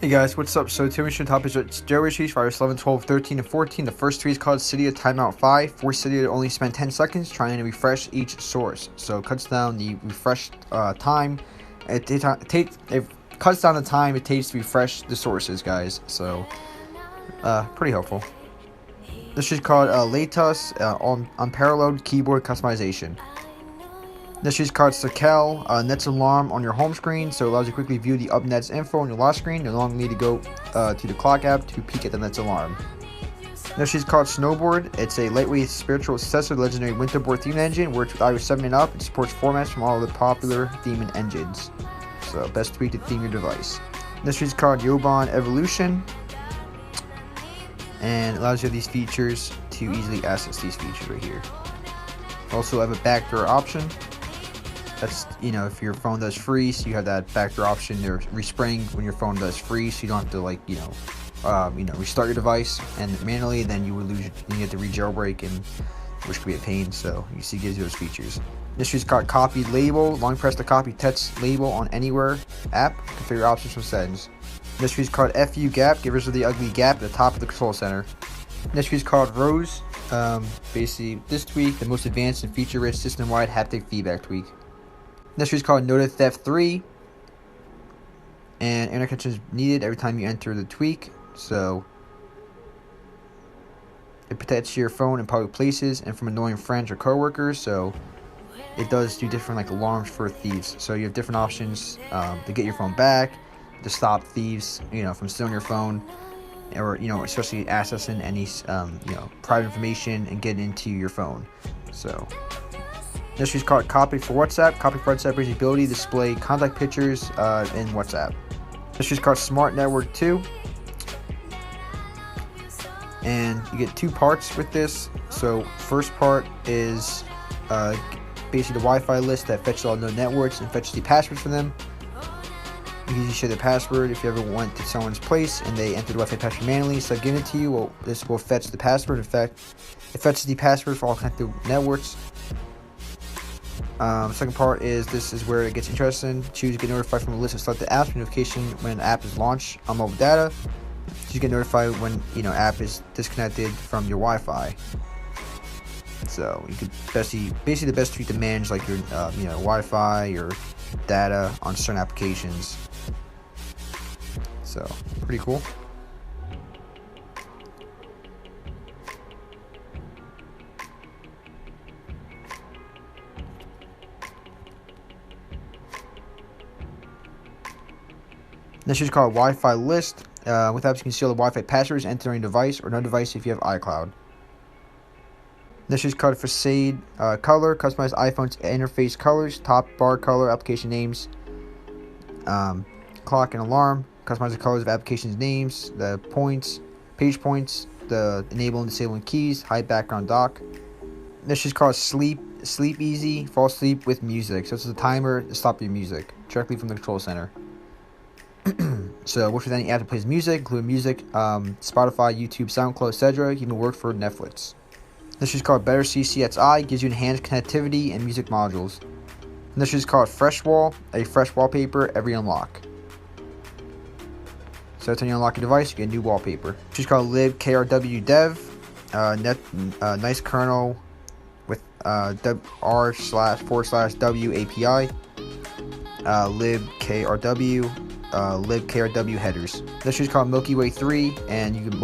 Hey guys, what's up? So today's topic is Jailbreak for iOS 11, 12, 13, and 14. The first three is called Cydia Timeout 5. Force Cydia to only spend 10 seconds trying to refresh each source. So it cuts down the refresh time. It cuts down the time it takes to refresh the sources, guys. So pretty helpful. This is called Latus Unparalleled Keyboard Customization. This is called Checkra1n Net's alarm on your home screen, so it allows you to quickly view the upnet's info on your lock screen. You no longer need to go to the clock app to peek at the net's alarm. This is called Snowboard. It's a lightweight spiritual successor to the legendary Winterboard theme engine. Works with iOS 7 and up. It supports formats from all of the popular theme engines. So best tweak to theme your device. This is called Jailbreak Evolution, and it allows you these features to easily access these features right here. Also have a backdoor option. That's, if your phone does freeze, you have that backdoor option to respring when your phone does freeze, so you don't have to restart your device and manually. Then you would lose. You have to re-jailbreak, and which could be a pain. So you see, it gives you those features. This is called Copy Label. Long press to copy text label on Anywhere app. Configure options from settings. This is called FU Gap. Get rid of the ugly gap at the top of the control center. This is called Rose. Basically, this tweak, the most advanced and feature-rich system-wide haptic feedback tweak. This is called Notice Theft 3, and internet connection is needed every time you enter the tweak, so it protects your phone in public places and from annoying friends or coworkers. So it does do different alarms for thieves. So you have different options to get your phone back, to stop thieves, from stealing your phone, or especially accessing any private information and getting into your phone. So this is called Copy for WhatsApp. Copy for WhatsApp brings the ability to display contact pictures in WhatsApp. This is called Smart Network 2. And you get two parts with this. So first part is basically the Wi-Fi list that fetches all known networks and fetches the passwords for them. You can usually share the password if you ever went to someone's place and they entered the Wi-Fi password manually. So giving it to you, well, this will fetch the password. In fact, it fetches the password for all connected networks. Second part is, this is where it gets interesting. Choose to get notified from a list of selected apps for notification when an app is launched on mobile data. So you get notified when app is disconnected from your Wi-Fi. So you could basically the best tweak to manage your Wi-Fi or data on certain applications. So pretty cool. This is called Wi-Fi List. With apps, you can see all the Wi-Fi passwords entering device or no device if you have iCloud. This is called Facade Color. Customize iPhone's interface colors, top bar color, application names, clock and alarm. Customize the colors of applications names, the points, page points, the enable and disabling keys, hide background dock. This is called Sleep Easy. Fall asleep with music. So it's a timer to stop your music directly from the control center. So works with any app that plays music, including music, Spotify, YouTube, SoundCloud, etc. Even work for Netflix. This is called Better CCXI. Gives you enhanced connectivity and music modules. And this is called Fresh Wall. A fresh wallpaper every unlock. So every time you unlock your device, you get a new wallpaper. This is called libkrw dev. Nice kernel with r//w API. libkrw. libkrw headers. This is called Milky Way 3, and you can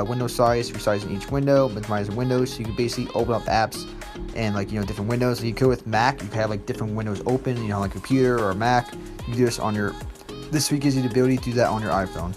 window size, resizing each window, minimize windows, so you can basically open up apps and different windows. So you could with Mac, you can have different windows open, like a computer or a Mac. You can do this on this week gives you the ability to do that on your iPhone.